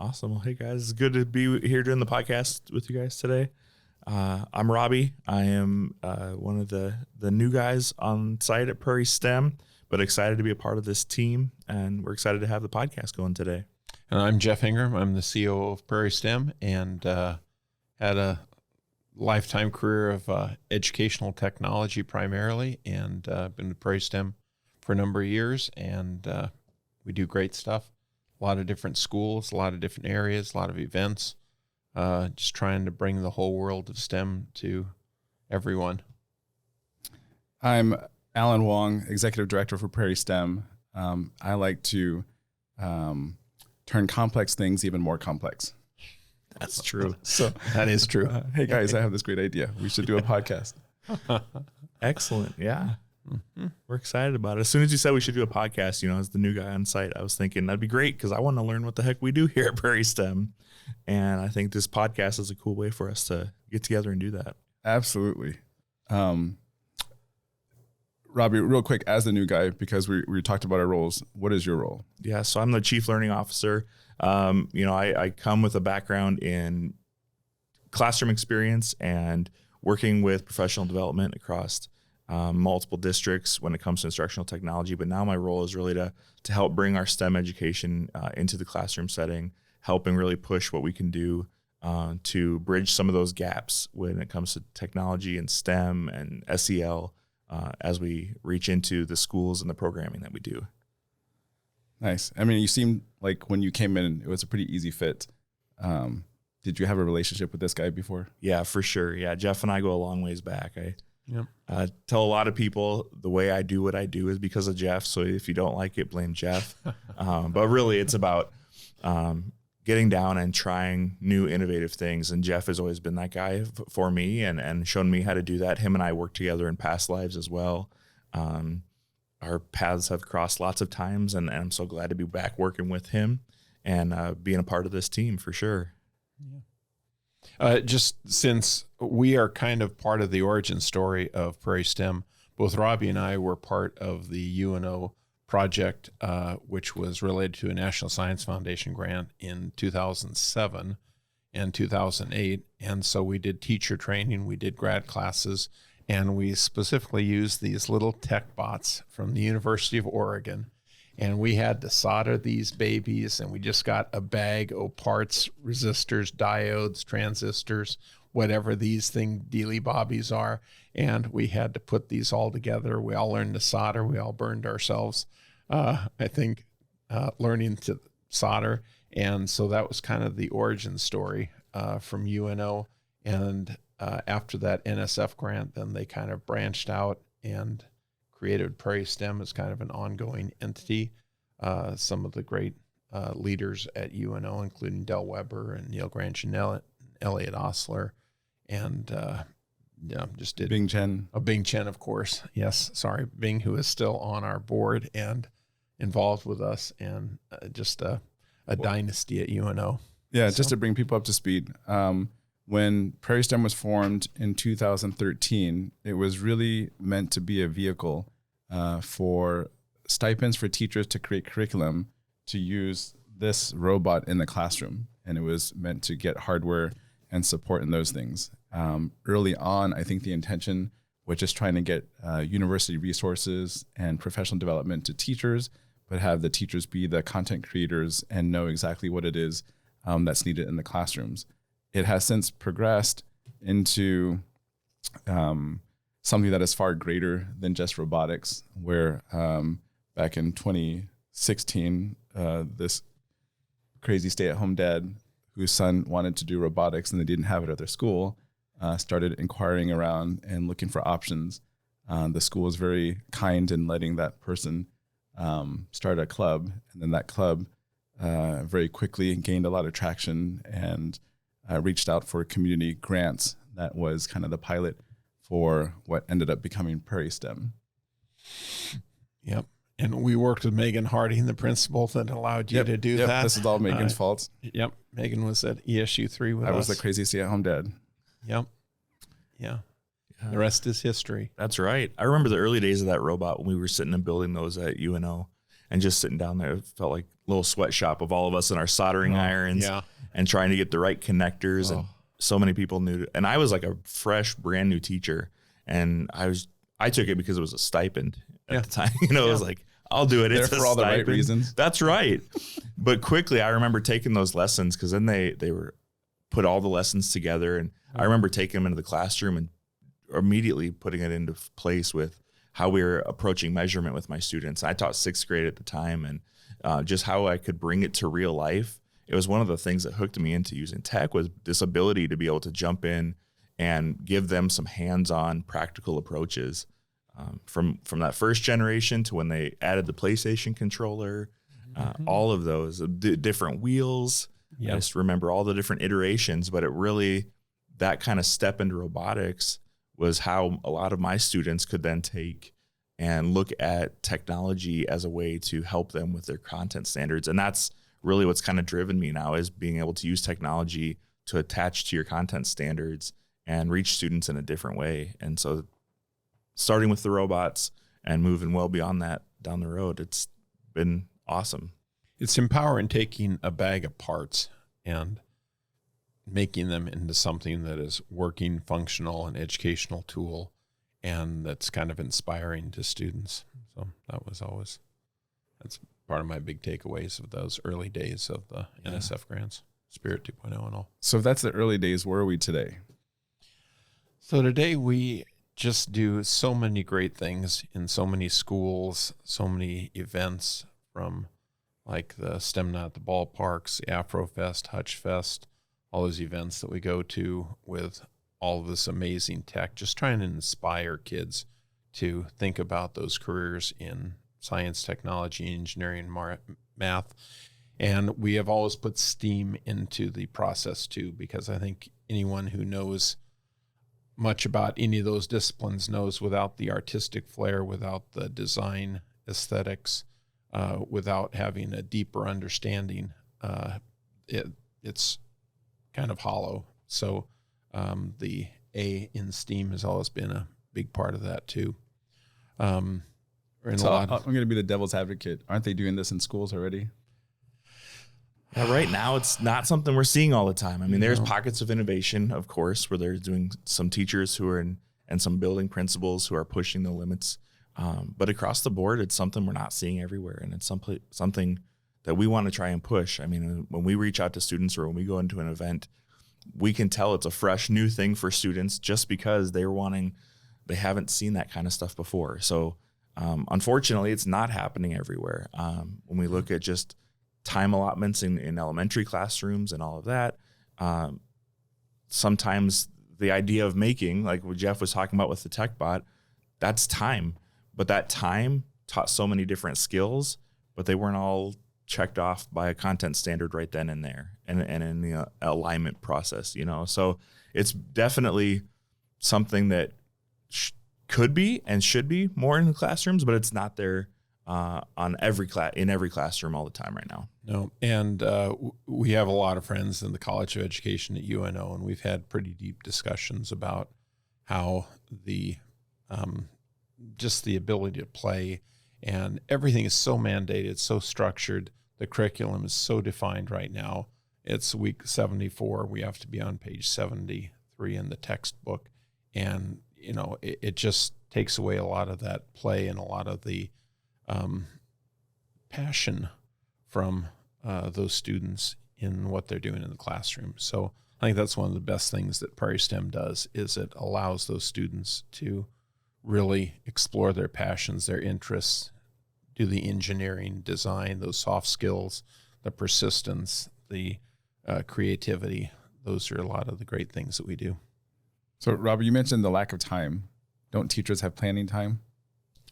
Awesome. Well, hey guys, it's good to be here doing the podcast with you guys today. I'm Robbie. I am one of the new guys on site at Prairie STEM, but excited to be a part of this team, and we're excited to have the podcast going today. And I'm Jeff Ingraham. I'm the CEO of Prairie STEM, and had a lifetime career of educational technology primarily, and been with Prairie STEM for a number of years, and we do great stuff. A lot of different schools, a lot of different areas, a lot of events, just trying to bring the whole world of STEM to everyone. I'm Alan Wang, Executive Director for Prairie STEM. I like to turn complex things even more complex. That's true. So That is true. Hey guys, I have this great idea. We should do a podcast. Excellent. Yeah. Mm-hmm. We're excited about it. As soon as you said we should do a podcast, as the new guy on site, I was thinking that'd be great because I want to learn what the heck we do here at Prairie STEM. And I think this podcast is a cool way for us to get together and do that. Absolutely. Robbie, real quick, as the new guy, because we talked about our roles, what is your role? Yeah, so I'm the Chief Learning Officer. I come with a background in classroom experience and working with professional development across multiple districts when it comes to instructional technology. But now my role is really to help bring our STEM education into the classroom setting, helping really push what we can do to bridge some of those gaps when it comes to technology and STEM and SEL as we reach into the schools and the programming that we do. Nice. I mean, you seemed like when you came in, it was a pretty easy fit. Did you have a relationship with this guy before? Yeah, for sure. Yeah, Jeff and I go a long ways back. Yep. Tell a lot of people the way I do what I do is because of Jeff. So if you don't like it, blame Jeff. But really, it's about getting down and trying new innovative things. And Jeff has always been that guy for me and shown me how to do that. Him and I worked together in past lives as well. Our paths have crossed lots of times, and I'm so glad to be back working with him and being a part of this team for sure. Yeah. Just since we are kind of part of the origin story of Prairie STEM, both Robbie and I were part of the UNO project, which was related to a National Science Foundation grant in 2007 and 2008. And so we did teacher training, we did grad classes, and we specifically used these little tech bots from the University of Oregon. And we had to solder these babies, and we just got a bag of parts, resistors, diodes, transistors, whatever these dealy bobbies are. And we had to put these all together. We all learned to solder. We all burned ourselves, learning to solder. And so that was kind of the origin story from UNO. And after that NSF grant, then they kind of branched out and created Prairie STEM as kind of an ongoing entity. Some of the great leaders at UNO, including Del Weber and Neil Grange-Elliott, Elliot Osler, and just did Bing Chen. Bing Chen, of course. Yes, sorry, Bing, who is still on our board and involved with us, and just a dynasty at UNO. Yeah, so, just to bring people up to speed. When Prairie STEM was formed in 2013, it was really meant to be a vehicle for stipends for teachers to create curriculum to use this robot in the classroom. And it was meant to get hardware and support in those things. Early on, I think the intention was just trying to get university resources and professional development to teachers, but have the teachers be the content creators and know exactly what it is that's needed in the classrooms. It has since progressed into something that is far greater than just robotics, where back in 2016, this crazy stay-at-home dad whose son wanted to do robotics and they didn't have it at their school started inquiring around and looking for options. The school was very kind in letting that person start a club, and then that club very quickly gained a lot of traction and reached out for community grants. That was kind of the pilot for what ended up becoming Prairie STEM. Yep. And we worked with Megan Harding, the principal, that allowed you to do that. This is all Megan's fault. Yep. Megan was at ESU 3 with us. I was the crazy stay-at-home dad. Yep. Yeah. The rest is history. That's right. I remember the early days of that robot when we were sitting and building those at UNO and just sitting down there. It felt like little sweatshop of all of us in our soldering irons and trying to get the right connectors. And so many people knew. And I was like a fresh, brand new teacher. And I took it because it was a stipend at the time. It was like, I'll do it. There it's for a all stipend. the right reasons. That's right. But quickly, I remember taking those lessons because then they were put all the lessons together. And I remember taking them into the classroom and immediately putting it into place with how we were approaching measurement with my students. I taught 6th grade at the time, and just how I could bring it to real life. It was one of the things that hooked me into using tech, was this ability to be able to jump in and give them some hands-on practical approaches. From that first generation to when they added the PlayStation controller, all of those different wheels. I just remember all the different iterations, but it really, that kind of step into robotics was how a lot of my students could then take and look at technology as a way to help them with their content standards. And that's really what's kind of driven me now, is being able to use technology to attach to your content standards and reach students in a different way. And so starting with the robots and moving well beyond that down the road, it's been awesome. It's empowering, taking a bag of parts and making them into something that is working, functional, an educational tool, and that's kind of inspiring to students. So that's part of my big takeaways of those early days of the NSF grants, Spirit 2.0 and all. So if that's the early days, where are we today? So today we just do so many great things in so many schools, so many events, from like the STEM Night at the ballparks, the Afrofest, Hutchfest, all those events that we go to with all of this amazing tech, just trying to inspire kids to think about those careers in science, technology, engineering, math. And we have always put STEAM into the process too, because I think anyone who knows much about any of those disciplines knows without the artistic flair, without the design aesthetics, without having a deeper understanding, it's kind of hollow. So the A in STEAM has always been a big part of that too. I'm going to be the devil's advocate. Aren't they doing this in schools already? Yeah, right now it's not something we're seeing all the time. I mean, there's pockets of innovation, of course, where there's doing some teachers who are and some building principals who are pushing the limits. But across the board, it's something we're not seeing everywhere. And it's something that we want to try and push. I mean, when we reach out to students or when we go into an event, we can tell it's a fresh new thing for students just because they haven't seen that kind of stuff before. So unfortunately, it's not happening everywhere. When we look at just time allotments in elementary classrooms and all of that, sometimes the idea of making, like what Jeff was talking about with the tech bot, that's time. But that time taught so many different skills, but they weren't all checked off by a content standard right then and there and in the alignment process, So it's definitely something that could be and should be more in the classrooms, but it's not there in every classroom all the time right now. No, and we have a lot of friends in the College of Education at UNO, and we've had pretty deep discussions about how the just the ability to play, and everything is so mandated, so structured. The curriculum is so defined right now. It's week 74. We have to be on page 73 in the textbook, and it just takes away a lot of that play and a lot of the passion from those students in what they're doing in the classroom. So I think that's one of the best things that Prairie STEM does, is it allows those students to really explore their passions, their interests, do the engineering, design, those soft skills, the persistence, the creativity. Those are a lot of the great things that we do. So, Robbie, you mentioned the lack of time. Don't teachers have planning time?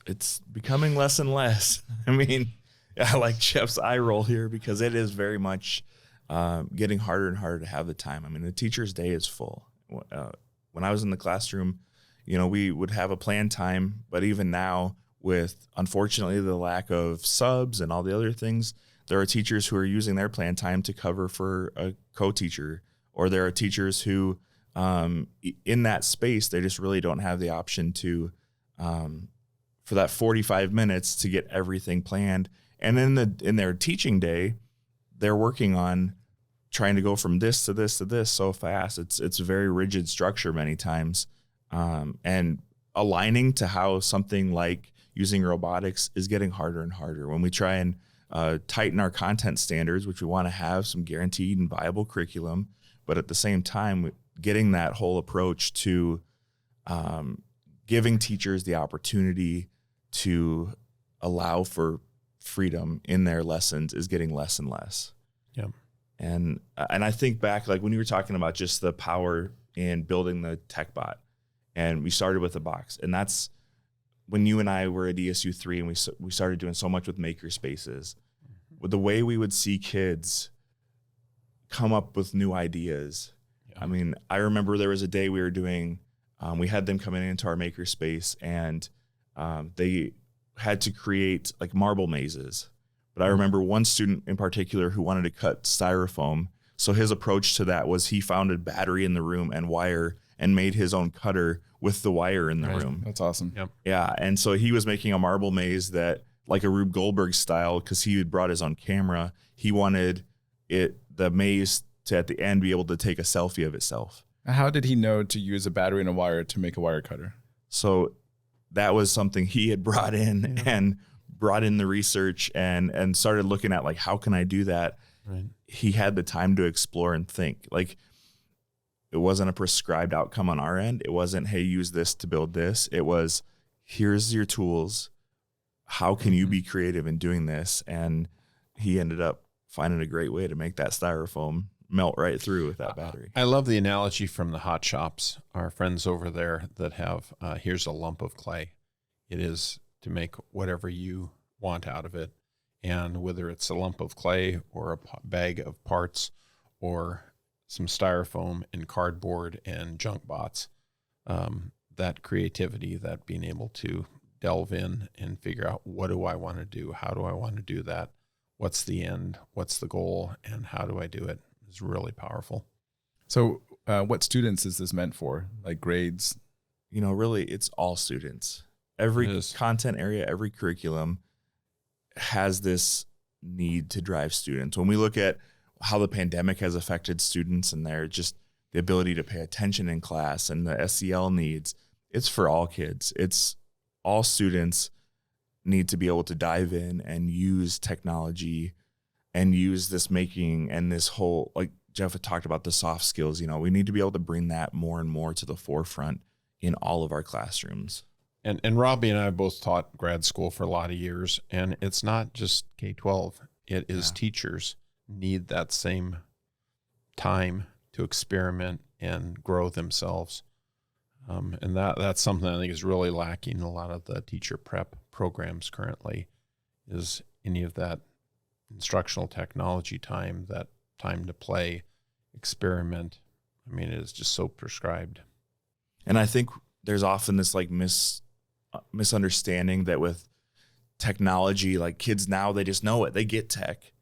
It's becoming less and less. I mean, I like Jeff's eye roll here because it is very much getting harder and harder to have the time. I mean, the teacher's day is full. When I was in the classroom, we would have a planned time, but even now, with unfortunately the lack of subs and all the other things, there are teachers who are using their planned time to cover for a co-teacher, or there are teachers who, in that space, they just really don't have the option to, for that 45 minutes to get everything planned And in their teaching day, they're working on trying to go from this to this to this so fast. It's a very rigid structure many times. And aligning to how something like using robotics is getting harder and harder. When we try and tighten our content standards, which we want to have some guaranteed and viable curriculum, but at the same time, getting that whole approach to giving teachers the opportunity to allow for freedom in their lessons is getting less and less. Yeah. And I think back, like when you were talking about just the power in building the tech bot, and we started with a box, and that's when you and I were at ESU 3 and we started doing so much with maker spaces. With the way we would see kids come up with new ideas. Yeah. I mean, I remember there was a day we were doing, we had them coming into our maker space, and they had to create like marble mazes. But I remember one student in particular who wanted to cut styrofoam. So his approach to that was he found a battery in the room and wire and made his own cutter with the wire in the room. That's awesome. Yep. Yeah. And so he was making a marble maze that, like a Rube Goldberg style, because he had brought his own camera. He wanted the maze to at the end be able to take a selfie of itself. How did he know to use a battery and a wire to make a wire cutter? So that was something he had brought in and brought in the research and started looking at, like, how can I do that? Right. He had the time to explore and think. Like, it wasn't a prescribed outcome on our end. It wasn't, hey, use this to build this. It was, here's your tools. How can you be creative in doing this? And he ended up finding a great way to make that styrofoam melt right through with that battery. I love the analogy from the hot shops, our friends over there that have, here's a lump of clay. It is to make whatever you want out of it. And whether it's a lump of clay or a bag of parts or some styrofoam and cardboard and junk bots, that creativity, that being able to delve in and figure out, what do I want to do? How do I want to do that? What's the end? What's the goal? And how do I do it? Is really powerful. So what students is this meant for? Like grades? You know, really, it's all students. Every content area, every curriculum has this need to drive students. When we look at how the pandemic has affected students and their just the ability to pay attention in class and the SEL needs, it's for all kids. It's all students need to be able to dive in and use technology and use this making and this whole, like Jeff had talked about, the soft skills. You know, we need to be able to bring that more and more to the forefront in all of our classrooms. And Robbie and I both taught grad school for a lot of years, and it's not just K-12. It is teachers need that same time to experiment and grow themselves. And that's something I think is really lacking in a lot of the teacher prep programs currently, is any of that instructional technology time, that time to play, experiment. I mean, it is just so prescribed. And I think there's often this like misunderstanding that with technology, like kids now, they just know it. They get tech,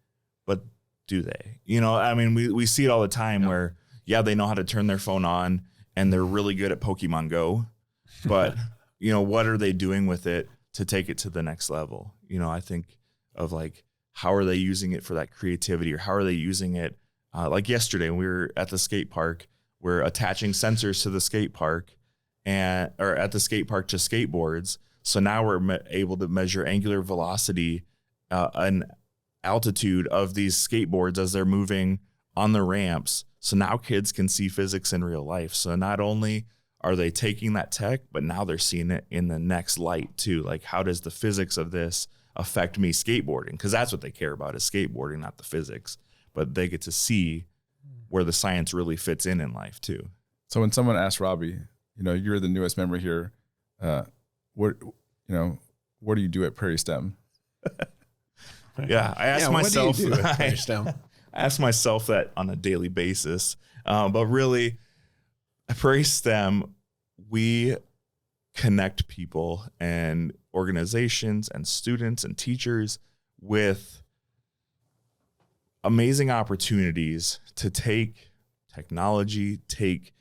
but do they? You know, I mean, we see it all the time where, they know how to turn their phone on and they're really good at Pokemon Go, but you know, what are they doing with it to take it to the next level? You know, I think of like, how are they using it for that creativity, or how are they using it? Like yesterday when we were at the skate park, we're attaching sensors to the skate park or at the skate park to skateboards. So now we're able to measure angular velocity and altitude of these skateboards as they're moving on the ramps. So now kids can see physics in real life. So not only are they taking that tech, but now they're seeing it in the next light too. Like, how does the physics of this affect me skateboarding? Because that's what they care about, is skateboarding, not the physics. But they get to see where the science really fits in life too. So when someone asks Robbie, you know, you're the newest member here, what do you do at Prairie STEM? Yeah, I ask myself. What do you do at Prairie STEM? I ask myself that on a daily basis. But really, at Prairie STEM, we connect people and organizations and students and teachers with amazing opportunities to take technology, take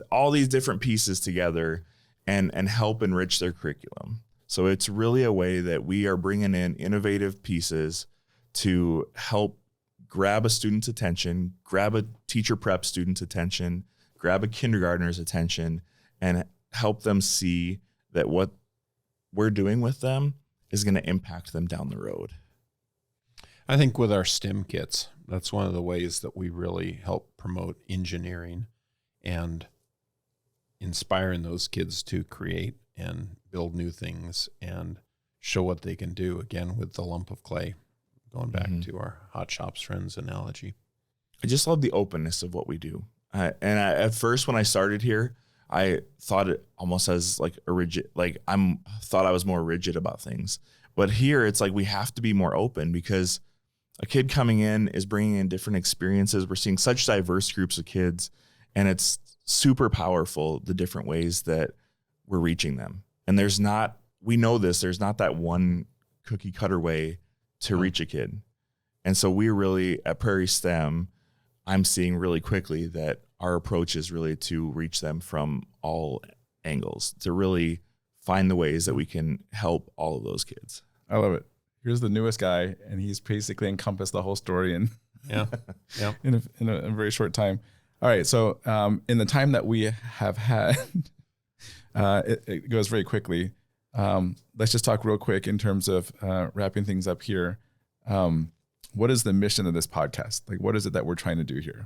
all these different pieces together and help enrich their curriculum. So it's really a way that we are bringing in innovative pieces to help grab a student's attention, grab a teacher prep student's attention, grab a kindergartner's attention, and help them see that what we're doing with them is going to impact them down the road. I think with our STEM kits, that's one of the ways that we really help promote engineering and inspiring those kids to create and build new things and show what they can do, again, with the lump of clay, going back to our hot shops friends analogy. I just love the openness of what we do. At first, when I started here, I thought it almost as like a rigid, thought I was more rigid about things. But here it's like we have to be more open because a kid coming in is bringing in different experiences. We're seeing such diverse groups of kids, and it's super powerful, the different ways that we're reaching them. And we know this, there's not that one cookie cutter way to reach a kid. And so we really, at Prairie STEM, I'm seeing really quickly that our approach is really to reach them from all angles, to really find the ways that we can help all of those kids. I love it. Here's the newest guy, and he's basically encompassed the whole story in in a very short time. All right, so in the time that we have had, it goes very quickly. Let's just talk real quick in terms of wrapping things up here. What is the mission of this podcast? Like, what is it that we're trying to do here?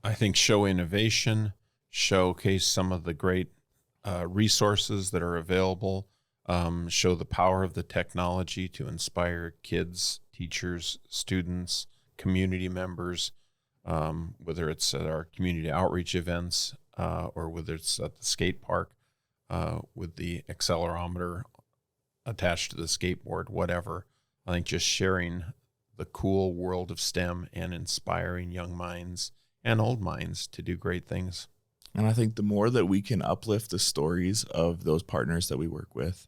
I think show innovation, showcase some of the great resources that are available, show the power of the technology to inspire kids, teachers, students, community members, whether it's at our community outreach events or whether it's at the skate park with the accelerometer attached to the skateboard, whatever. I think just sharing the cool world of STEM and inspiring young minds and old minds to do great things. And I think the more that we can uplift the stories of those partners that we work with,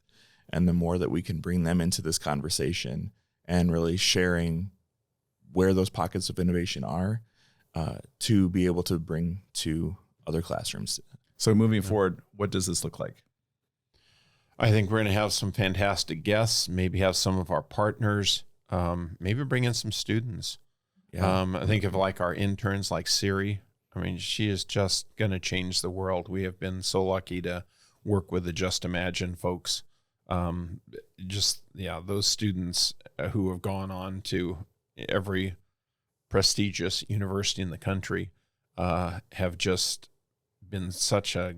and the more that we can bring them into this conversation and really sharing where those pockets of innovation are to be able to bring to other classrooms. So moving forward, what does this look like? I think we're going to have some fantastic guests, maybe have some of our partners, maybe bring in some students. Yeah. I think of like our interns like Siri. I mean, she is just going to change the world. We have been so lucky to work with the Just Imagine folks. Those students who have gone on to every prestigious university in the country have just been such a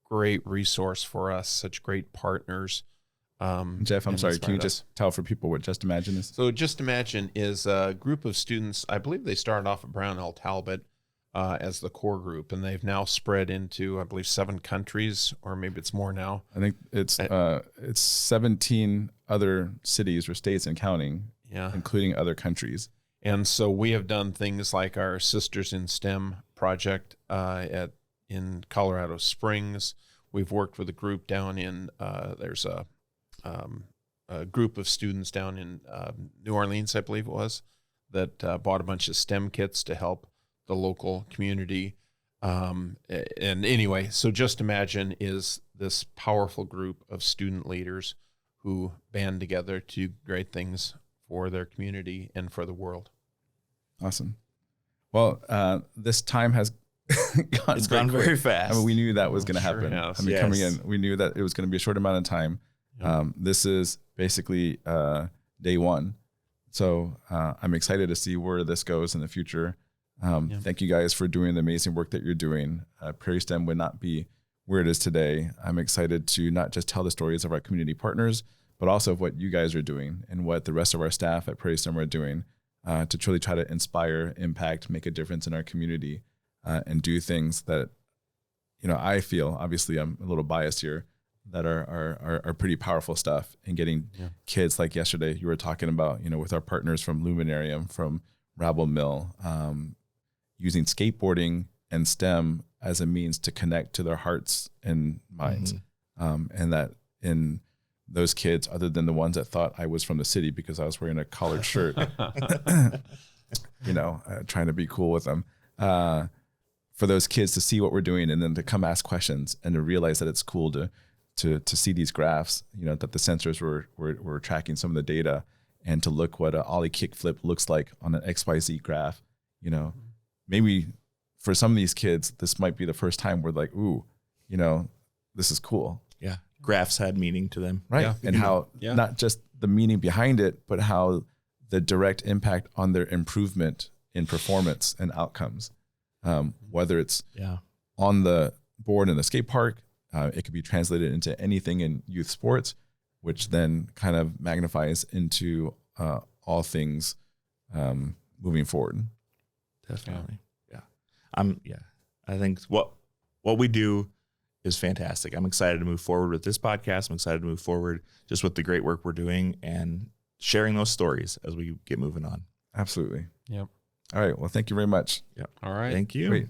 great resource for us, such great partners. Jeff, I'm sorry, can you just tell for people what Just Imagine is? So Just Imagine is a group of students. I believe they started off at Brownell Talbot as the core group, and they've now spread into, I believe, 7 countries, or maybe it's more now. I think it's 17 other cities or states and counting, including other countries. And so we have done things like our Sisters in STEM project in Colorado Springs. We've worked with a group down in there's a group of students down in New Orleans, I believe it was, that bought a bunch of STEM kits to help the local community. And anyway, so Just Imagine is this powerful group of student leaders who band together to do great things for their community and for the world. Awesome. Well, this time has gone very fast. I mean, we knew that was going to happen. Has. I mean, coming in, we knew that it was going to be a short amount of time. This is basically day one. So I'm excited to see where this goes in the future. Thank you guys for doing the amazing work that you're doing. Prairie STEM would not be where it is today. I'm excited to not just tell the stories of our community partners, but also of what you guys are doing and what the rest of our staff at Prairie STEM are doing to truly try to inspire, impact, make a difference in our community, and do things that, I feel, obviously I'm a little biased here, that are pretty powerful stuff. And getting kids like yesterday, you were talking about, with our partners from Luminarium, from Rabble Mill, using skateboarding and STEM as a means to connect to their hearts and minds. And that in those kids, other than the ones that thought I was from the city because I was wearing a collared shirt, trying to be cool with them, for those kids to see what we're doing and then to come ask questions and to realize that it's cool to to see these graphs, that the sensors were tracking some of the data, and to look what an ollie kickflip looks like on an XYZ graph. Maybe for some of these kids, this might be the first time we're like, ooh, this is cool. Yeah. Graphs had meaning to them. Right. Yeah. And how not just the meaning behind it, but how the direct impact on their improvement in performance and outcomes. Whether it's on the board in the skate park, it could be translated into anything in youth sports, which then kind of magnifies into all things moving forward. Definitely. Yeah. I think what we do is fantastic. I'm excited to move forward with this podcast. I'm excited to move forward just with the great work we're doing and sharing those stories as we get moving on. Absolutely. Yep. All right. Well, thank you very much. Yep. All right. Thank you. Great.